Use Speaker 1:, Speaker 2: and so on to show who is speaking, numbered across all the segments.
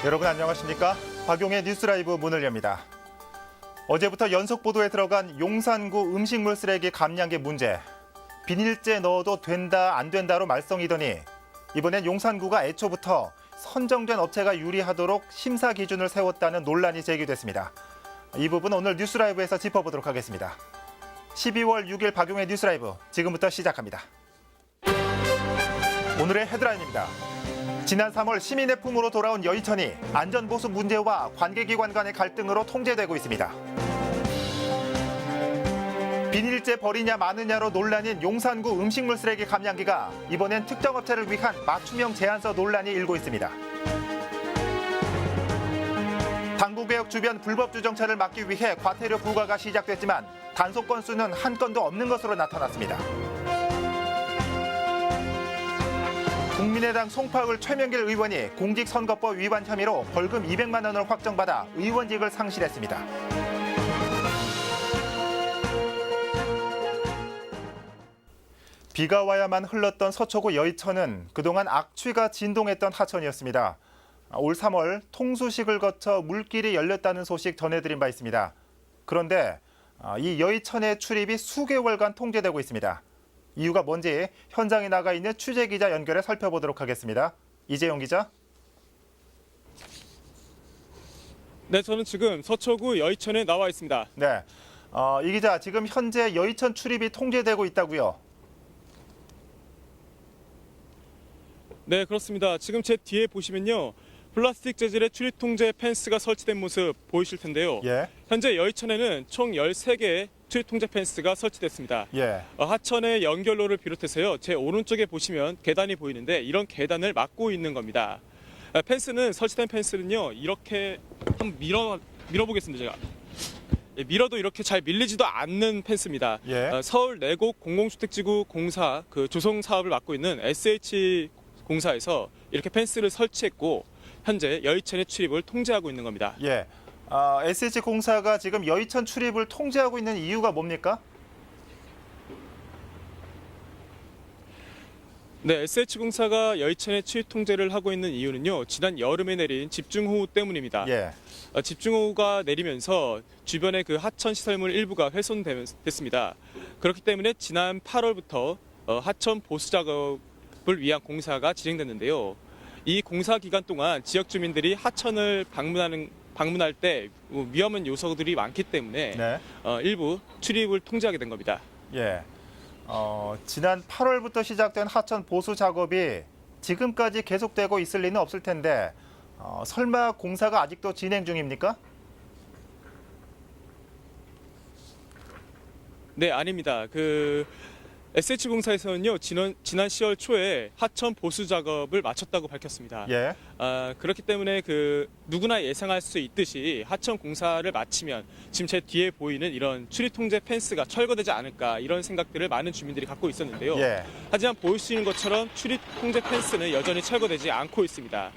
Speaker 1: 여러분 안녕하십니까? 박용의 뉴스라이브 문을 엽니다. 어제부터 연속 보도에 들어간 용산구 음식물 쓰레기 감량기 문제. 비닐째 넣어도 된다 안 된다로 말썽이더니 이번엔 용산구가 애초부터 선정된 업체가 유리하도록 심사 기준을 세웠다는 논란이 제기됐습니다. 이 부분 오늘 뉴스라이브에서 짚어보도록 하겠습니다. 12월 6일 박용의 뉴스라이브 지금부터 시작합니다. 오늘의 헤드라인입니다. 지난 3월 시민의 품으로 돌아온 여의천이 안전보수 문제와 관계기관 간의 갈등으로 통제되고 있습니다. 비닐째 버리냐 마느냐로 논란인 용산구 음식물 쓰레기 감량기가 이번엔 특정 업체를 위한 맞춤형 제안서 논란이 일고 있습니다. 당구개혁 주변 불법 주정차를 막기 위해 과태료 부과가 시작됐지만 단속 건수는 한 건도 없는 것으로 나타났습니다. 국민의당 송파을 최명길 의원이 공직선거법 위반 혐의로 벌금 200만 원을 확정받아 의원직을 상실했습니다. 비가 와야만 흘렀던 서초구 여의천은 그동안 악취가 진동했던 하천이었습니다. 올 3월 통수식을 거쳐 물길이 열렸다는 소식 전해드린 바 있습니다. 그런데 이 여의천의 출입이 수개월간 통제되고 있습니다. 이유가 뭔지 현장에 나가 있는 취재기자 연결해 살펴보도록 하겠습니다. 이재용 기자.
Speaker 2: 네, 저는 지금 서초구 여의천에 나와 있습니다.
Speaker 1: 네, 이 기자 지금 현재 여의천 출입이 통제되고 있다고요?
Speaker 2: 네, 그렇습니다. 지금 제 뒤에 보시면요. 플라스틱 재질의 출입 통제 펜스가 설치된 모습 보이실 텐데요.
Speaker 1: 예.
Speaker 2: 현재 여의천에는 총 13개의 출입 통제 펜스가 설치됐습니다.
Speaker 1: 예.
Speaker 2: 하천의 연결로를 비롯해서요. 제 오른쪽에 보시면 계단이 보이는데 이런 계단을 막고 있는 겁니다. 펜스는 설치된 펜스는요. 이렇게 한번 밀어보겠습니다. 제가. 밀어도 이렇게 잘 밀리지도 않는 펜스입니다.
Speaker 1: 예.
Speaker 2: 서울 내곡 공공주택지구 공사 그 조성 사업을 맡고 있는 SH 공사에서 이렇게 펜스를 설치했고 현재 여의천의 출입을 통제하고 있는 겁니다.
Speaker 1: 예. SH공사가 지금 여의천 출입을 통제하고 있는 이유가 뭡니까?
Speaker 2: 네, SH공사가 여의천의 출입 통제를 하고 있는 이유는요. 지난 여름에 내린 집중호우 때문입니다.
Speaker 1: 예.
Speaker 2: 집중호우가 내리면서 주변의 그 하천 시설물 일부가 훼손됐습니다. 그렇기 때문에 지난 8월부터 하천 보수 작업을 위한 공사가 진행됐는데요. 이 공사 기간 동안 지역 주민들이 하천을 방문할 때 위험한 요소들이 많기 때문에
Speaker 1: 네.
Speaker 2: 일부 출입을 통제하게 된 겁니다.
Speaker 1: 예. 지난 8월부터 시작된 하천 보수 작업이 지금까지 계속되고 있을 리는 없을 텐데 설마 공사가 아직도 진행 중입니까?
Speaker 2: 네, 아닙니다. SH공사에서는요, 지난 10월 초에 하천 보수 작업을 마쳤다고 밝혔습니다.
Speaker 1: 예.
Speaker 2: 그렇기 때문에 누구나 예상할 수 있듯이 하천 공사를 마치면 지금 제 뒤에 보이는 이런 출입 통제 펜스가 철거되지 않을까 이런 생각들을 많은 주민들이 갖고 있었는데요.
Speaker 1: 예.
Speaker 2: 하지만 보일 수 있는 것처럼 출입 통제 펜스는 여전히 철거되지 않고 있습니다.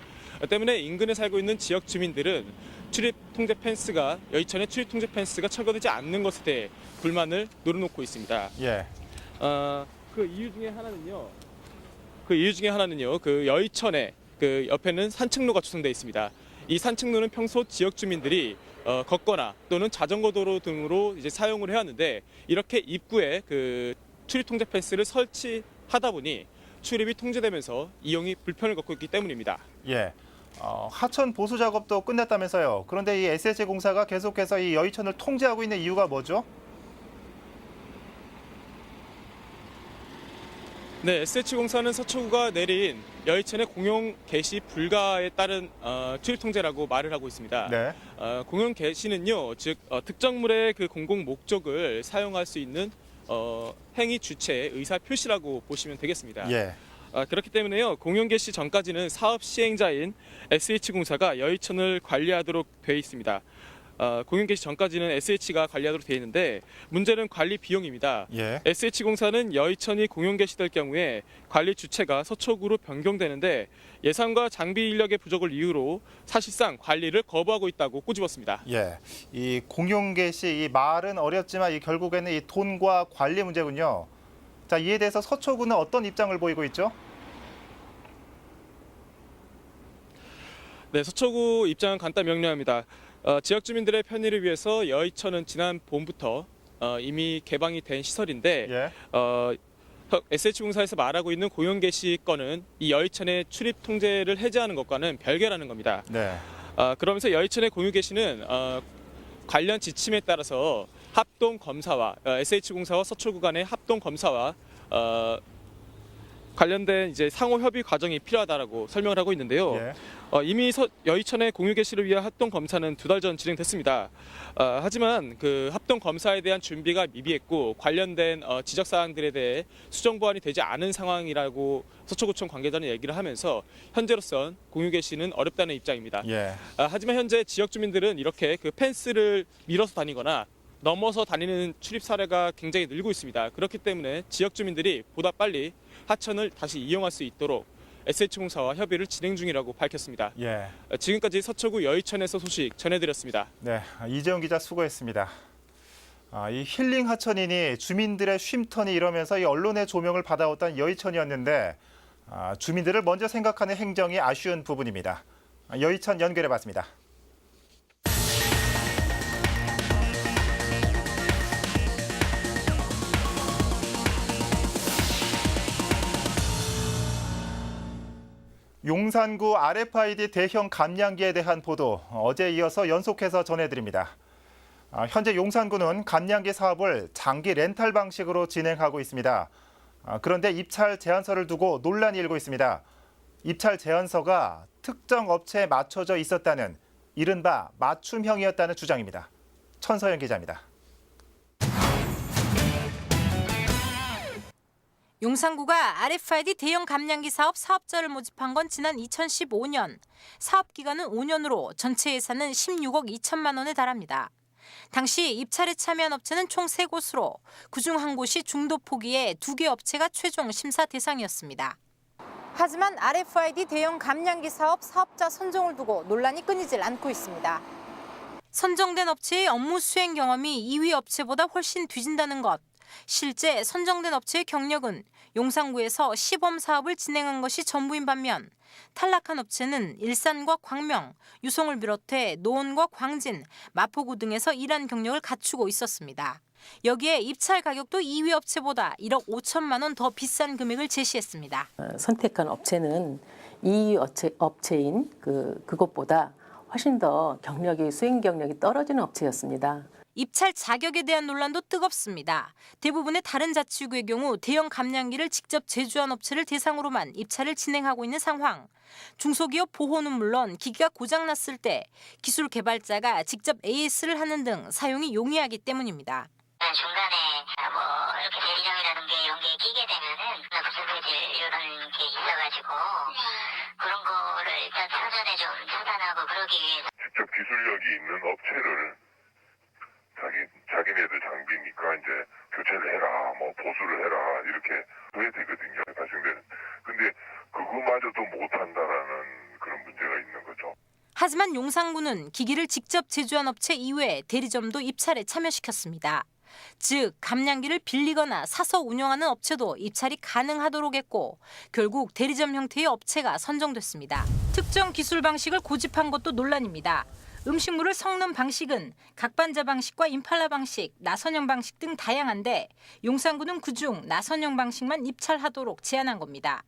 Speaker 2: 때문에 인근에 살고 있는 지역 주민들은 출입 통제 펜스가 여의천의 출입 통제 펜스가 철거되지 않는 것에 대해 불만을 노려놓고 있습니다.
Speaker 1: 예.
Speaker 2: 그 이유 중에 하나는요. 그 여의천에 그 옆에는 산책로가 조성되어 있습니다. 이 산책로는 평소 지역 주민들이 걷거나 또는 자전거 도로 등으로 이제 사용을 해왔는데 이렇게 입구에 그 출입 통제 펜스를 설치하다 보니 출입이 통제되면서 이용이 불편을 겪고 있기 때문입니다.
Speaker 1: 예. 하천 보수 작업도 끝냈다면서요. 그런데 이 SH공사가 계속해서 이 여의천을 통제하고 있는 이유가 뭐죠?
Speaker 2: 네, SH공사는 서초구가 내린 여의천의 공용 개시 불가에 따른 출입 통제라고 말을 하고 있습니다.
Speaker 1: 네.
Speaker 2: 공용 개시는요, 즉 특정물의 그 공공 목적을 사용할 수 있는 행위 주체의 의사 표시라고 보시면 되겠습니다.
Speaker 1: 예.
Speaker 2: 그렇기 때문에요, 공용 개시 전까지는 사업 시행자인 SH공사가 여의천을 관리하도록 되어 있습니다. 공용 개시 전까지는 SH가 관리하도록 되어 있는데 문제는 관리 비용입니다.
Speaker 1: 예.
Speaker 2: SH공사는 여의천이 공용 개시될 경우에 관리 주체가 서초구로 변경되는데 예산과 장비 인력의 부족을 이유로 사실상 관리를 거부하고 있다고 꼬집었습니다.
Speaker 1: 예. 이 공용 개시 이 말은 어렵지만 이 결국에는 이 돈과 관리 문제군요. 자, 이에 대해서 서초구는 어떤 입장을 보이고 있죠?
Speaker 2: 네, 서초구 입장은 간단 명료합니다. 지역 주민들의 편의를 위해서 여의천은 지난 봄부터 이미 개방이 된 시설인데
Speaker 1: 예.
Speaker 2: SH공사에서 말하고 있는 공영 개시 건은 이 여의천의 출입 통제를 해제하는 것과는 별개라는 겁니다.
Speaker 1: 네.
Speaker 2: 그러면서 여의천의 공유 개시는 관련 지침에 따라서 합동 검사와 SH공사와 서초구 간의 합동 검사와 관련된 이제 상호 협의 과정이 필요하다라고 설명을 하고 있는데요.
Speaker 1: 예.
Speaker 2: 이미 여의천의 공유 개시를 위한 합동 검사는 2달 전 진행됐습니다. 하지만 그 합동 검사에 대한 준비가 미비했고 관련된 지적 사항들에 대해 수정 보완이 되지 않은 상황이라고 서초구청 관계자는 얘기를 하면서 현재로선 공유 개시는 어렵다는 입장입니다.
Speaker 1: 예.
Speaker 2: 하지만 현재 지역 주민들은 이렇게 그 펜스를 밀어서 다니거나 넘어서 다니는 출입 사례가 굉장히 늘고 있습니다. 그렇기 때문에 지역 주민들이 보다 빨리 하천을 다시 이용할 수 있도록 SH공사와 협의를 진행 중이라고 밝혔습니다.
Speaker 1: 예.
Speaker 2: 지금까지 서초구 여의천에서 소식 전해드렸습니다.
Speaker 1: 네. 이재용 기자 수고했습니다. 이 힐링 하천이니 주민들의 쉼터니 이러면서 이 언론의 조명을 받아왔던 여의천이었는데 주민들을 먼저 생각하는 행정이 아쉬운 부분입니다. 여의천 연결해봤습니다. 용산구 RFID 대형 감량기에 대한 보도 어제 이어서 연속해서 전해드립니다. 현재 용산구는 감량기 사업을 장기 렌탈 방식으로 진행하고 있습니다. 그런데 입찰 제한서를 두고 논란이 일고 있습니다. 입찰 제한서가 특정 업체에 맞춰져 있었다는 이른바 맞춤형이었다는 주장입니다. 천서연 기자입니다.
Speaker 3: 용산구가 RFID 대형 감량기 사업 사업자를 모집한 건 지난 2015년. 사업 기간은 5년으로 전체 예산은 16억 2천만 원에 달합니다. 당시 입찰에 참여한 업체는 총 3곳으로 그중 한 곳이 중도 포기에 2개 업체가 최종 심사 대상이었습니다. 하지만 RFID 대형 감량기 사업 사업자 선정을 두고 논란이 끊이질 않고 있습니다. 선정된 업체의 업무 수행 경험이 2위 업체보다 훨씬 뒤진다는 것. 실제 선정된 업체의 경력은 용산구에서 시범 사업을 진행한 것이 전부인 반면 탈락한 업체는 일산과 광명, 유성을 비롯해 노원과 광진, 마포구 등에서 일한 경력을 갖추고 있었습니다. 여기에 입찰 가격도 2위 업체보다 1억 5천만 원 더 비싼 금액을 제시했습니다.
Speaker 4: 선택한 업체는 2위 업체인 그것보다 훨씬 더 수행 경력이 떨어지는 업체였습니다.
Speaker 3: 입찰 자격에 대한 논란도 뜨겁습니다. 대부분의 다른 자치구의 경우 대형 감량기를 직접 제조한 업체를 대상으로만 입찰을 진행하고 있는 상황. 중소기업 보호는 물론 기기가 고장났을 때 기술 개발자가 직접 AS를 하는 등 사용이 용이하기 때문입니다.
Speaker 5: 중간에 이렇게 대리점이라든가 이런 게 끼게 되면은 부실부실 이런 게 있어가지고 그런 거를 일단 사전에 좀 차단하고 그러기 위해서
Speaker 6: 직접 기술력이 있는 업체를 자기네들 장비니까 이제 교체를 해라, 보수를 해라 이렇게 해야 되거든요. 발생되는. 근데 그거마저도 못한다라는 그런 문제가 있는 거죠.
Speaker 3: 하지만 용산구는 기기를 직접 제조한 업체 이외에 대리점도 입찰에 참여시켰습니다. 즉 감량기를 빌리거나 사서 운영하는 업체도 입찰이 가능하도록 했고 결국 대리점 형태의 업체가 선정됐습니다. 특정 기술 방식을 고집한 것도 논란입니다. 음식물을 섞는 방식은 각반자 방식과 임팔라 방식, 나선형 방식 등 다양한데 용산구는 그중 나선형 방식만 입찰하도록 제안한 겁니다.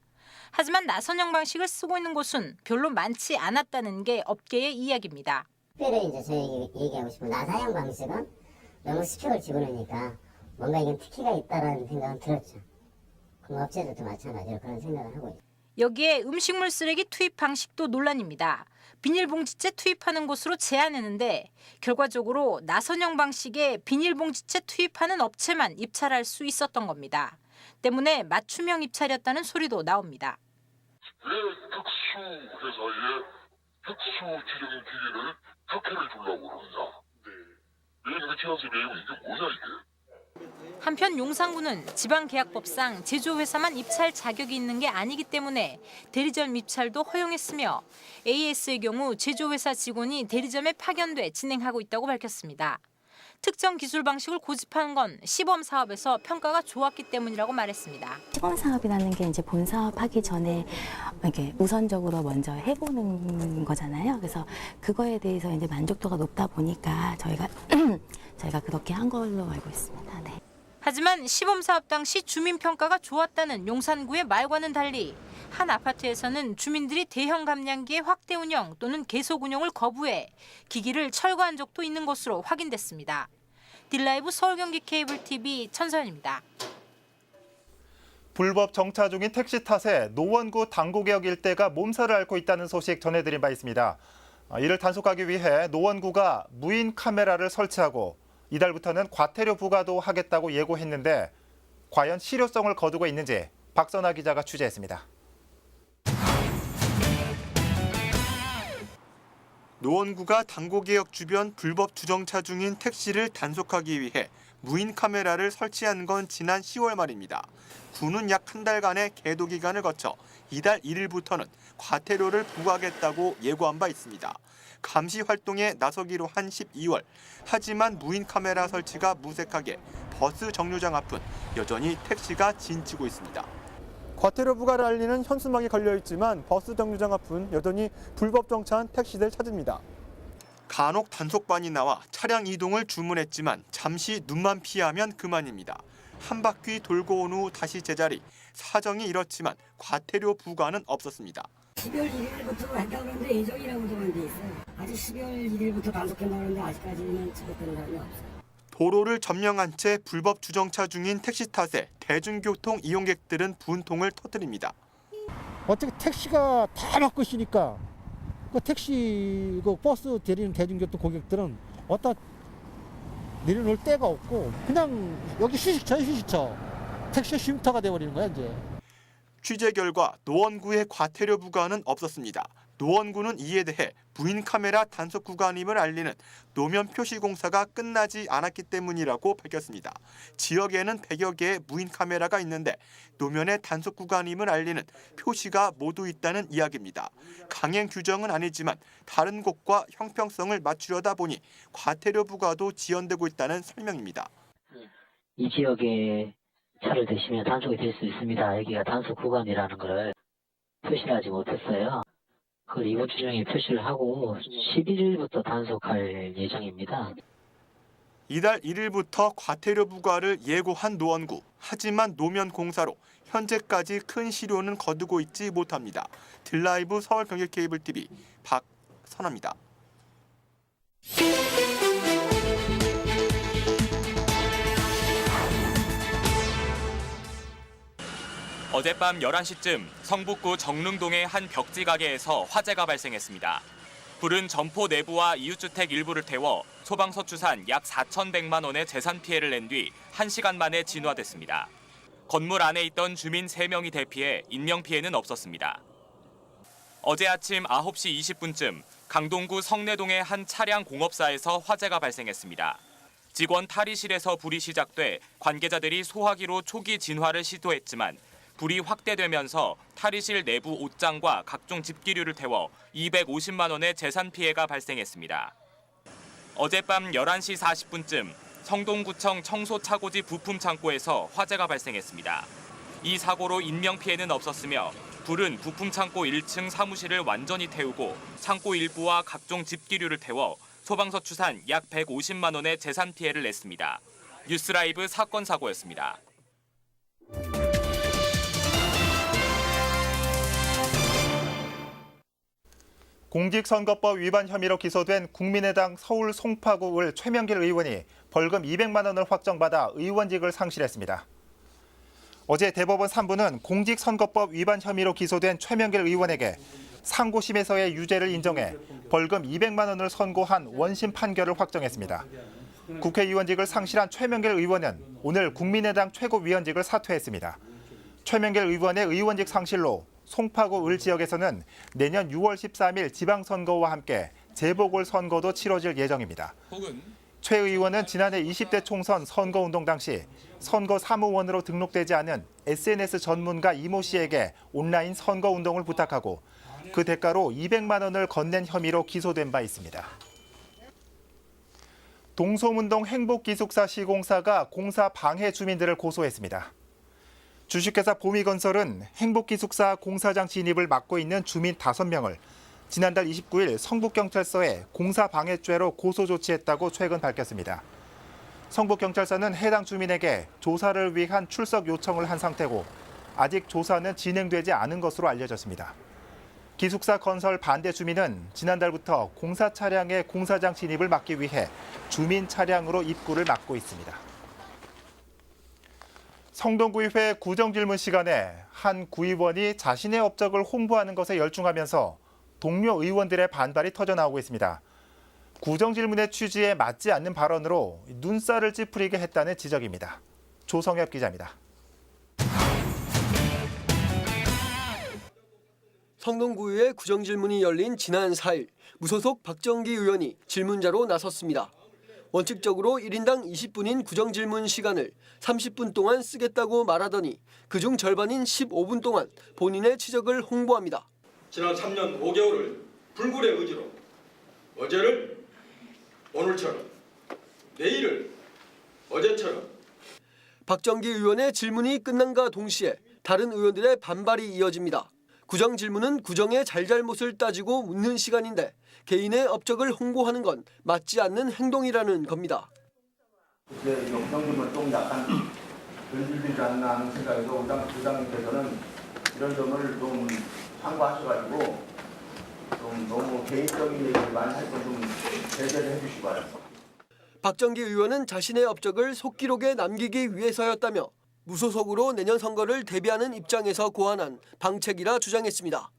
Speaker 3: 하지만 나선형 방식을 쓰고 있는 곳은 별로 많지 않았다는 게 업계의 이야기입니다.
Speaker 5: 특별히 이제 저희 얘기하고 싶은 나사형 방식은 너무 스펙을 집어넣으니까 뭔가 이건 특기가 있다라는 생각은 들었죠. 그럼 업체들도 마찬가지로 그런 생각을 하고 있죠.
Speaker 3: 여기에 음식물 쓰레기 투입 방식도 논란입니다. 비닐봉지째 투입하는 곳으로 제안했는데 결과적으로 나선형 방식의 비닐봉지째 투입하는 업체만 입찰할 수 있었던 겁니다. 때문에 맞춤형 입찰이었다는 소리도 나옵니다.
Speaker 6: 왜 특수 회사에 특수지적인 기기를 특혜를 주려고 그러느냐. 왜 이렇게 제한서 내용 이게 뭐냐 이게.
Speaker 3: 한편 용산구는 지방계약법상 제조회사만 입찰 자격이 있는 게 아니기 때문에 대리점 입찰도 허용했으며 AS의 경우 제조회사 직원이 대리점에 파견돼 진행하고 있다고 밝혔습니다. 특정 기술 방식을 고집한 건 시범 사업에서 평가가 좋았기 때문이라고 말했습니다.
Speaker 7: 시범 사업이라는 게 이제 본 사업 하기 전에 이렇게 우선적으로 먼저 해보는 거잖아요. 그래서 그거에 대해서 이제 만족도가 높다 보니까 저희가 그렇게 한 걸로 알고 있습니다. 네.
Speaker 3: 하지만 시범 사업 당시 주민 평가가 좋았다는 용산구의 말과는 달리 한 아파트에서는 주민들이 대형 감량기의 확대 운영 또는 계속 운영을 거부해 기기를 철거한 적도 있는 것으로 확인됐습니다. 딜라이브 서울경기 케이블 TV 천서연입니다.
Speaker 1: 불법 정차 중인 택시 탓에 노원구 당구개역 일대가 몸살을 앓고 있다는 소식 전해드린 바 있습니다. 이를 단속하기 위해 노원구가 무인 카메라를 설치하고 이달부터는 과태료 부과도 하겠다고 예고했는데 과연 실효성을 거두고 있는지 박선아 기자가 취재했습니다.
Speaker 8: 노원구가 당고개역 주변 불법 주정차 중인 택시를 단속하기 위해 무인 카메라를 설치한 건 지난 10월 말입니다. 구는 약 한 달간의 계도 기간을 거쳐 이달 1일부터는 과태료를 부과하겠다고 예고한 바 있습니다. 감시 활동에 나서기로 한 12월. 하지만 무인 카메라 설치가 무색하게 버스 정류장 앞은 여전히 택시가 진치고 있습니다.
Speaker 9: 과태료 부과를 알리는 현수막이 걸려있지만 버스 정류장 앞은 여전히 불법 정차한 택시들 찾습니다.
Speaker 8: 간혹 단속반이 나와 차량 이동을 주문했지만 잠시 눈만 피하면 그만입니다. 한 바퀴 돌고 온 후 다시 제자리. 사정이 이렇지만 과태료 부과는 없었습니다.
Speaker 10: 12월 1일부터 한다고 그러는데 예정이라고 적은 데 있어요. 아직 12월 1일부터 단속한다고 그러는데 아직까지는 지급되는 사람이 없어요.
Speaker 8: 도로를 점령한 채 불법 주정차 중인 택시 탓에 대중교통 이용객들은 분통을 터뜨립니다.
Speaker 11: 어떻게 택시가 다 막고 있으니까 그 택시, 그 버스 대리는 대중교통 고객들은 어디다 내려놓을 데가 없고 그냥 여기 휴식처 택시 쉼터가 돼버리는 거야 이제.
Speaker 8: 취재 결과 노원구의 과태료 부과는 없었습니다. 노원구는 이에 대해 무인 카메라 단속 구간임을 알리는 노면 표시 공사가 끝나지 않았기 때문이라고 밝혔습니다. 지역에는 100여 개의 무인 카메라가 있는데 노면의 단속 구간임을 알리는 표시가 모두 있다는 이야기입니다. 강행 규정은 아니지만 다른 곳과 형평성을 맞추려다 보니 과태료 부과도 지연되고 있다는 설명입니다.
Speaker 10: 이 지역에 차를 대시면 단속이 될 수 있습니다. 여기가 단속 구간이라는 걸 표시를 하지 못했어요. 그걸 이번 주 중에 표시를 하고 11일부터 단속할 예정입니다.
Speaker 8: 이달 1일부터 과태료 부과를 예고한 노원구. 하지만 노면 공사로 현재까지 큰 실효는 거두고 있지 못합니다. 딜라이브 서울경기 케이블 TV 박선아입니다.
Speaker 12: 어젯밤 11시쯤 성북구 정릉동의 한 벽지 가게에서 화재가 발생했습니다. 불은 점포 내부와 이웃주택 일부를 태워 소방서 추산 약 4,100만 원의 재산 피해를 낸 뒤 1시간 만에 진화됐습니다. 건물 안에 있던 주민 3명이 대피해 인명피해는 없었습니다. 어제 아침 9시 20분쯤 강동구 성내동의 한 차량 공업사에서 화재가 발생했습니다. 직원 탈의실에서 불이 시작돼 관계자들이 소화기로 초기 진화를 시도했지만 불이 확대되면서 탈의실 내부 옷장과 각종 집기류를 태워 250만 원의 재산 피해가 발생했습니다. 어젯밤 11시 40분쯤 성동구청 청소차고지 부품 창고에서 화재가 발생했습니다. 이 사고로 인명피해는 없었으며 불은 부품 창고 1층 사무실을 완전히 태우고 창고 일부와 각종 집기류를 태워 소방서 추산 약 150만 원의 재산 피해를 냈습니다. 뉴스라이브 사건 사고였습니다.
Speaker 1: 공직선거법 위반 혐의로 기소된 국민의당 서울 송파구 을 최명길 의원이 벌금 200만 원을 확정받아 의원직을 상실했습니다. 어제 대법원 3부는 공직선거법 위반 혐의로 기소된 최명길 의원에게 상고심에서의 유죄를 인정해 벌금 200만 원을 선고한 원심 판결을 확정했습니다. 국회의원직을 상실한 최명길 의원은 오늘 국민의당 최고위원직을 사퇴했습니다. 최명길 의원의 의원직 상실로 송파구 을 지역에서는 내년 6월 13일 지방선거와 함께 재보궐선거도 치러질 예정입니다. 최 의원은 지난해 20대 총선 선거운동 당시 선거 사무원으로 등록되지 않은 SNS 전문가 이모 씨에게 온라인 선거운동을 부탁하고 그 대가로 200만 원을 건넨 혐의로 기소된 바 있습니다. 동소문동 행복기숙사 시공사가 공사 방해 주민들을 고소했습니다. 주식회사 보미건설은 행복기숙사 공사장 진입을 막고 있는 주민 5명을 지난달 29일 성북경찰서에 공사 방해죄로 고소 조치했다고 최근 밝혔습니다. 성북경찰서는 해당 주민에게 조사를 위한 출석 요청을 한 상태고 아직 조사는 진행되지 않은 것으로 알려졌습니다. 기숙사 건설 반대 주민은 지난달부터 공사 차량의 공사장 진입을 막기 위해 주민 차량으로 입구를 막고 있습니다. 성동구의회 구정질문 시간에 한 구의원이 자신의 업적을 홍보하는 것에 열중하면서 동료 의원들의 반발이 터져나오고 있습니다. 구정질문의 취지에 맞지 않는 발언으로 눈살을 찌푸리게 했다는 지적입니다. 조성엽 기자입니다.
Speaker 13: 성동구의회 구정질문이 열린 지난 4일 무소속 박정기 의원이 질문자로 나섰습니다. 원칙적으로 1인당 20분인 구정질문 시간을 30분 동안 쓰겠다고 말하더니 그중 절반인 15분 동안 본인의 지적을 홍보합니다.
Speaker 14: 지난 3년 5개월을 불굴의 의지로 어제를 오늘처럼 내일을 어제처럼.
Speaker 13: 박정기 의원의 질문이 끝난과 동시에 다른 의원들의 반발이 이어집니다. 구정 질문은 구정의 잘잘못을 따지고 묻는 시간인데 개인의 업적을 홍보하는 건 맞지 않는 행동이라는 겁니다.
Speaker 15: 이제 구정질문 좀 약간 변질되지 않나 하는 생각에서 부장님께서는 이런 점을 좀 참고하셔가지고 좀 너무 개인적인 얘기를 많이 할 건 좀 제재를 해주시기 바랍니다.
Speaker 13: 박정기 의원은 자신의 업적을 속기록에 남기기 위해서였다며 무소속으로 내년 선거를 대비하는 입장에서 고안한 방책이라 주장했습니다.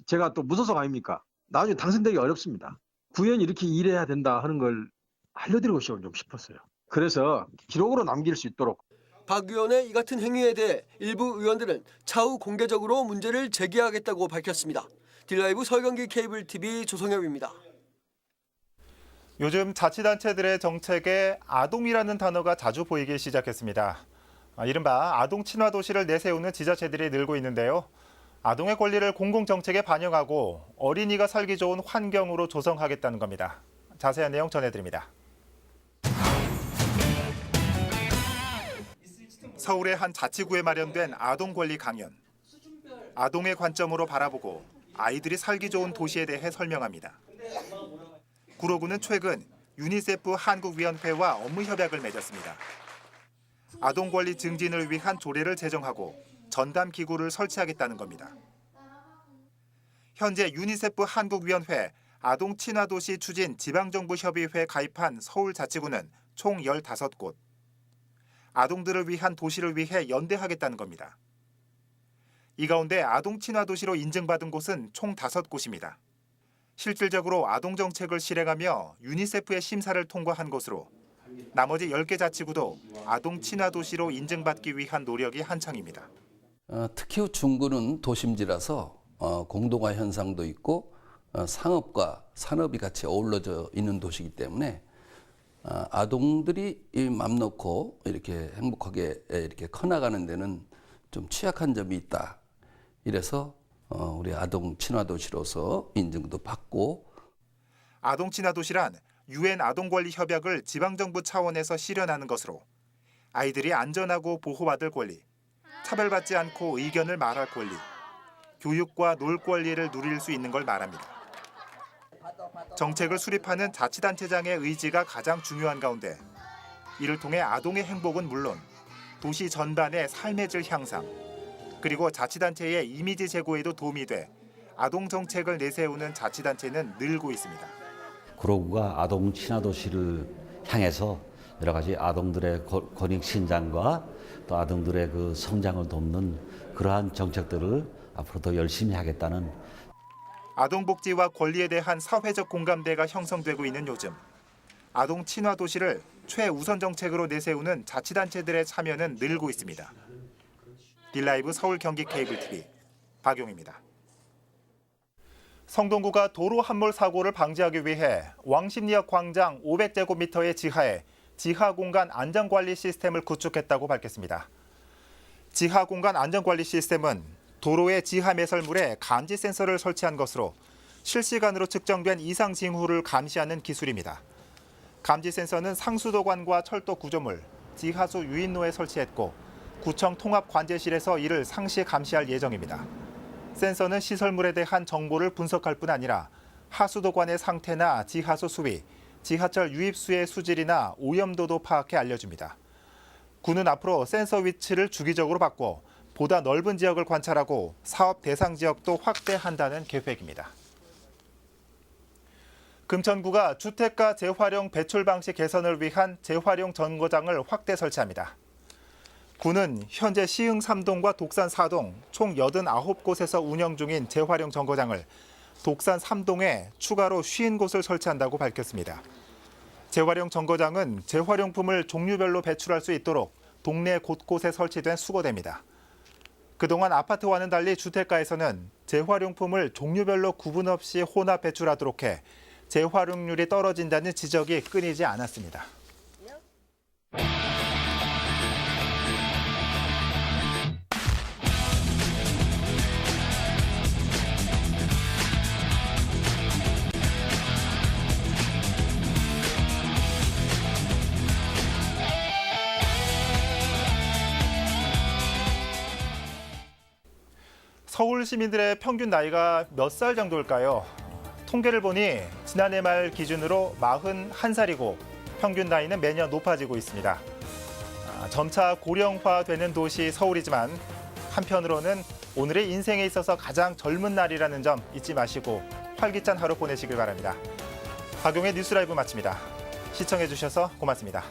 Speaker 16: 제가 또 무소속 아닙니까? 나중에 당선되기 어렵습니다. 구의원이 이렇게 일해야 된다 하는 걸 알려드리고 좀 싶었어요. 그래서 기록으로 남길 수 있도록.
Speaker 13: 박 의원의 이 같은 행위에 대해 일부 의원들은 차후 공개적으로 문제를 제기하겠다고 밝혔습니다. 딜라이브 서경기 케이블 TV 조성엽입니다.
Speaker 1: 요즘 자치단체들의 정책에 아동이라는 단어가 자주 보이기 시작했습니다. 이른바 아동 친화 도시를 내세우는 지자체들이 늘고 있는데요. 아동의 권리를 공공정책에 반영하고 어린이가 살기 좋은 환경으로 조성하겠다는 겁니다. 자세한 내용 전해드립니다. 서울의 한 자치구에 마련된 아동 권리 강연. 아동의 관점으로 바라보고 아이들이 살기 좋은 도시에 대해 설명합니다. 구로구는 최근 유니세프 한국위원회와 업무 협약을 맺었습니다. 아동 권리 증진을 위한 조례를 제정하고 전담 기구를 설치하겠다는 겁니다. 현재 유니세프 한국위원회 아동 친화 도시 추진 지방정부 협의회에 가입한 서울자치구는 총 15곳. 아동들을 위한 도시를 위해 연대하겠다는 겁니다. 이 가운데 아동 친화 도시로 인증받은 곳은 총 5곳입니다. 실질적으로 아동 정책을 실행하며 유니세프의 심사를 통과한 곳으로 나머지 10개 자치구도 아동 친화 도시로 인증받기 위한 노력이 한창입니다.
Speaker 17: 특히 중구는 도심지라서 공동화 현상도 있고 상업과 산업이 같이 어우러져 있는 도시이기 때문에 아동들이 맘 놓고 이렇게 행복하게 이렇게 커나가는 데는 좀 취약한 점이 있다. 이래서 우리 아동 친화 도시로서 인증도 받고.
Speaker 1: 아동 친화 도시란 UN 아동권리 협약을 지방정부 차원에서 실현하는 것으로 아이들이 안전하고 보호받을 권리, 차별받지 않고 의견을 말할 권리, 교육과 놀 권리를 누릴 수 있는 걸 말합니다. 정책을 수립하는 자치단체장의 의지가 가장 중요한 가운데 이를 통해 아동의 행복은 물론 도시 전반의 삶의 질 향상, 그리고 자치단체의 이미지 제고에도 도움이 돼 아동 정책을 내세우는 자치단체는 늘고 있습니다.
Speaker 18: 구로구가 아동 친화 도시를 향해서 여러 가지 아동들의 권익 신장과 또 아동들의 그 성장을 돕는 그러한 정책들을 앞으로 더 열심히 하겠다는.
Speaker 1: 아동 복지와 권리에 대한 사회적 공감대가 형성되고 있는 요즘 아동 친화 도시를 최우선 정책으로 내세우는 자치단체들의 참여는 늘고 있습니다. 딜라이브 서울 경기 케이블 TV 박용입니다. 성동구가 도로 함몰 사고를 방지하기 위해 왕십리역 광장 500제곱미터의 지하에 지하공간 안전관리 시스템을 구축했다고 밝혔습니다. 지하공간 안전관리 시스템은 도로의 지하 매설물에 감지 센서를 설치한 것으로 실시간으로 측정된 이상 징후를 감시하는 기술입니다. 감지 센서는 상수도관과 철도 구조물, 지하수 유인로에 설치했고 구청 통합관제실에서 이를 상시 감시할 예정입니다. 센서는 시설물에 대한 정보를 분석할 뿐 아니라 하수도관의 상태나 지하수 수위, 지하철 유입수의 수질이나 오염도도 파악해 알려줍니다. 군은 앞으로 센서 위치를 주기적으로 바꿔 보다 넓은 지역을 관찰하고 사업 대상 지역도 확대한다는 계획입니다. 금천구가 주택가 재활용 배출 방식 개선을 위한 재활용 정거장을 확대 설치합니다. 구는 현재 시흥 3동과 독산 4동 총 89곳에서 운영 중인 재활용 정거장을 독산 3동에 추가로 50곳을 설치한다고 밝혔습니다. 재활용 정거장은 재활용품을 종류별로 배출할 수 있도록 동네 곳곳에 설치된 수거대입니다. 그동안 아파트와는 달리 주택가에서는 재활용품을 종류별로 구분 없이 혼합 배출하도록 해 재활용률이 떨어진다는 지적이 끊이지 않았습니다. 서울 시민들의 평균 나이가 몇 살 정도일까요? 통계를 보니 지난해 말 기준으로 41살이고 평균 나이는 매년 높아지고 있습니다. 점차 고령화되는 도시 서울이지만 한편으로는 오늘의 인생에 있어서 가장 젊은 날이라는 점 잊지 마시고 활기찬 하루 보내시길 바랍니다. 박용의 뉴스라이브 마칩니다. 시청해주셔서 고맙습니다.